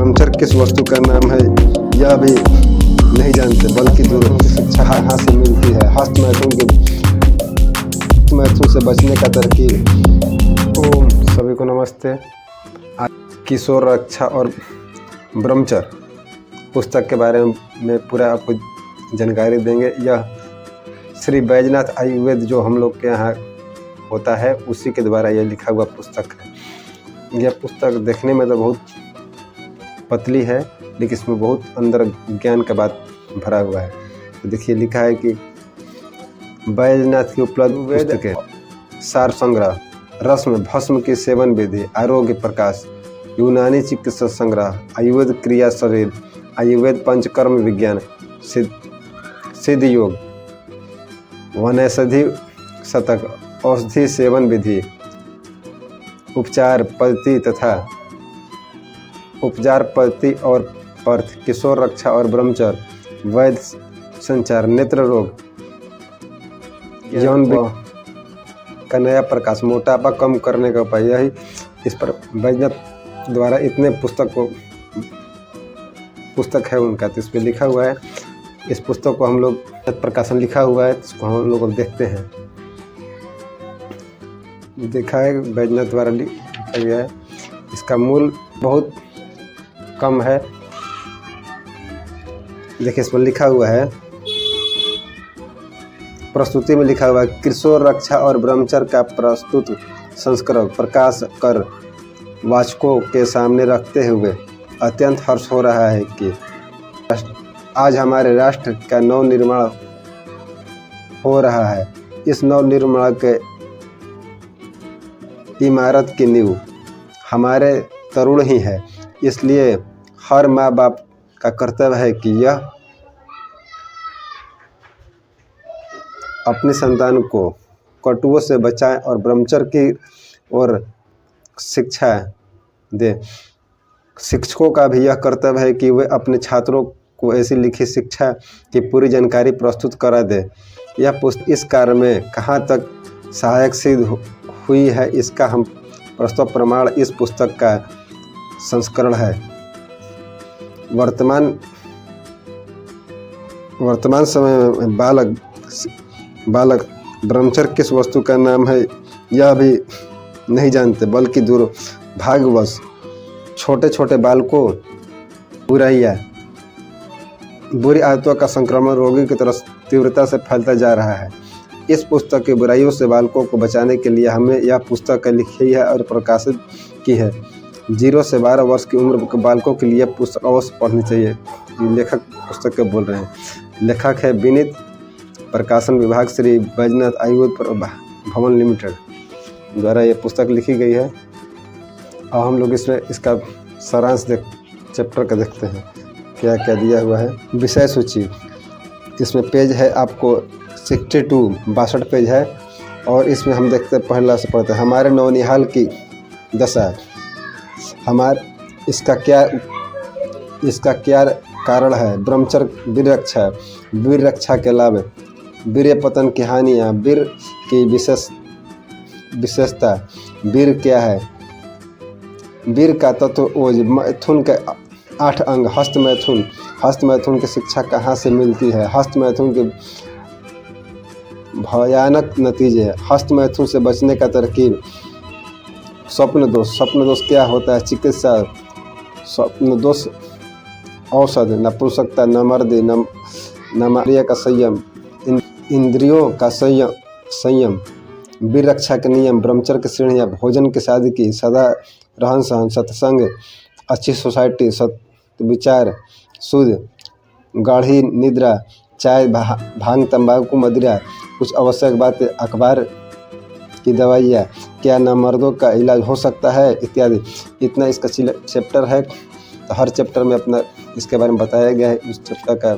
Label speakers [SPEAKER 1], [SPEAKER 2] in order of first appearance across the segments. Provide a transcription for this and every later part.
[SPEAKER 1] ब्रह्मचर्य किस वस्तु का नाम है यह भी नहीं जानते, बल्कि दूरस्थ शिक्षा यहाँ से मिलती है। हस्त मैथुन से बचने का तरकीब। ओम सभी को नमस्ते। आज किशोर रक्षा और ब्रह्मचर्य पुस्तक के बारे में पूरा आपको जानकारी देंगे। यह श्री बैजनाथ आयुर्वेद जो हम लोग के यहाँ होता है उसी के द्वारा यह लिखा हुआ पुस्तक है। यह पुस्तक देखने में तो बहुत पतली है, लेकिन इसमें बहुत अंदर ज्ञान का बात भरा हुआ है। तो देखिए लिखा है कि बैजनाथ की उपलब्ध पुस्तक है। सार संग्रह, रस्म भस्म की सेवन विधि, आरोग्य प्रकाश, यूनानी चिकित्सा संग्रह, आयुर्वेद क्रिया शरीर, आयुर्वेद पंचकर्म विज्ञान, सिद्ध योग, वनौषधि शतक, औषधि सेवन विधि, उपचार पद्धति और पर्थ, किशोर रक्षा और ब्रह्मचर्य, वैद्य संचार, नेत्र रोग, यौन का नया प्रकाश, मोटापा कम करने का उपाय। यही इस पर बैजनाथ द्वारा इतने पुस्तक है उनका, तो इस पर लिखा हुआ है। इस पुस्तक को हम लोग प्रकाशन लिखा हुआ है, इसको हम लोग देखते हैं। देखा है बैजनाथ द्वारा लिखा गया है। इसका मूल्य बहुत कम है। देखिए इसमें लिखा हुआ है, प्रस्तुति में लिखा हुआ है, किशोर रक्षा और ब्रह्मचर्य का प्रस्तुत संस्करण प्रकाश कर वाचकों के सामने रखते हुए अत्यंत हर्ष हो रहा है कि आज हमारे राष्ट्र का नवनिर्माण हो रहा है। इस नवनिर्माण के इमारत की नींव हमारे तरुण ही है। इसलिए हर माँ बाप का कर्तव्य है कि यह अपनी संतान को कटुओं से बचाएं और ब्रह्मचर्य की ओर शिक्षा दे। शिक्षकों का भी यह कर्तव्य है कि वे अपने छात्रों को ऐसी लिखित शिक्षा की पूरी जानकारी प्रस्तुत करा दे। यह पुस्तक इस कार्य में कहाँ तक सहायक सिद्ध हुई है, इसका हम प्रस्तुत प्रमाण इस पुस्तक का संस्करण है। वर्तमान समय में बालक ब्रह्मचर्य किस वस्तु का नाम है यह भी नहीं जानते, बल्कि दुर्भाग्यवश छोटे छोटे बालकों बुरी आदतों का संक्रमण रोगी की तरह तीव्रता से फैलता जा रहा है। इस पुस्तक की बुराइयों से बालकों को बचाने के लिए हमने यह पुस्तक लिखी है और प्रकाशित की है। 0 से 12 वर्ष की उम्र के बालकों के लिए पुस्तक अवश्य पढ़नी चाहिए। लेखक पुस्तक के बोल रहे हैं। लेखक है विनीत, प्रकाशन विभाग श्री बैजनाथ आयुर्वेद भवन लिमिटेड द्वारा ये पुस्तक लिखी गई है। और हम लोग इसमें इसका सारांश चैप्टर का देखते हैं क्या क्या दिया हुआ है। विषय सूची, इसमें पेज है आपको 62 पेज है। और इसमें हम देखते हैं, पहला से पढ़ते हैं, हमारे नौनिहाल की दशा, इसका क्या कारण है, ब्रह्मचर्य वीर रक्षा के लाभ, वीर्य पतन की हानियाँ, वीर की विशेषता, वीर क्या है, वीर का तत्व ओज, मैथुन के 8 अंग, हस्त मैथुन की शिक्षा कहाँ से मिलती है, हस्त मैथुन के भयानक नतीजे, हस्त मैथुन से बचने का तरकीब, स्वप्न दोष क्या होता है, चिकित्सा, स्वप्न दोष औषध, नपुंसकता, नमर्दी, नामर्य का संयम, इंद्रियों का संयम, वीर रक्षा के नियम, ब्रह्मचर्य की श्रेणियाँ, भोजन की सादगी, सदा रहन सहन, सत्संग, अच्छी सोसाइटी, सत्य विचार, शुद्ध, गाढ़ी निद्रा, चाय, भांग, तंबाकू, मदिरा, कुछ आवश्यक बातें, अखबार की दवाइयाँ, क्या नामर्दों का इलाज हो सकता है, इत्यादि। इतना इसका चैप्टर है। तो हर चैप्टर में अपना इसके बारे में बताया गया है। उस चैप्टर का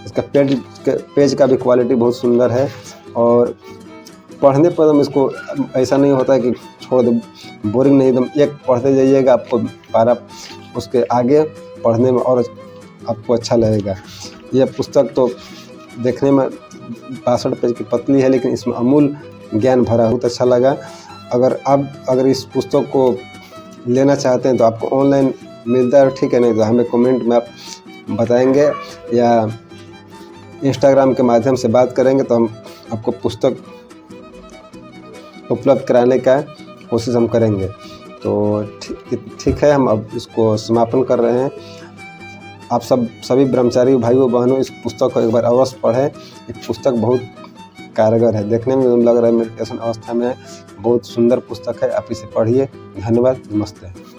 [SPEAKER 1] इसका पेज का भी क्वालिटी बहुत सुंदर है। और पढ़ने पर हम इसको ऐसा नहीं होता है कि छोड़ दो, बोरिंग नहीं, एकदम एक पढ़ते जाइएगा, आपको पारा उसके आगे पढ़ने में और आपको अच्छा लगेगा। यह पुस्तक तो देखने में 62 पेज की पतली है, लेकिन इसमें अमूल ज्ञान भरा, बहुत अच्छा लगा। अगर इस पुस्तक को लेना चाहते हैं तो आपको ऑनलाइन मिलता है ठीक है, नहीं तो हमें कमेंट में आप बताएंगे या इंस्टाग्राम के माध्यम से बात करेंगे तो हम आपको पुस्तक उपलब्ध कराने का कोशिश हम करेंगे। तो ठीक है, हम अब इसको समापन कर रहे हैं। आप सभी ब्रह्मचारी भाइयों बहनों इस पुस्तक को एक बार अवश्य पढ़ें। ये पुस्तक बहुत कारगर है, देखने में लग रहा है मेडिटेशन अवस्था में है। बहुत सुंदर पुस्तक है, आप इसे पढ़िए। धन्यवाद, नमस्ते।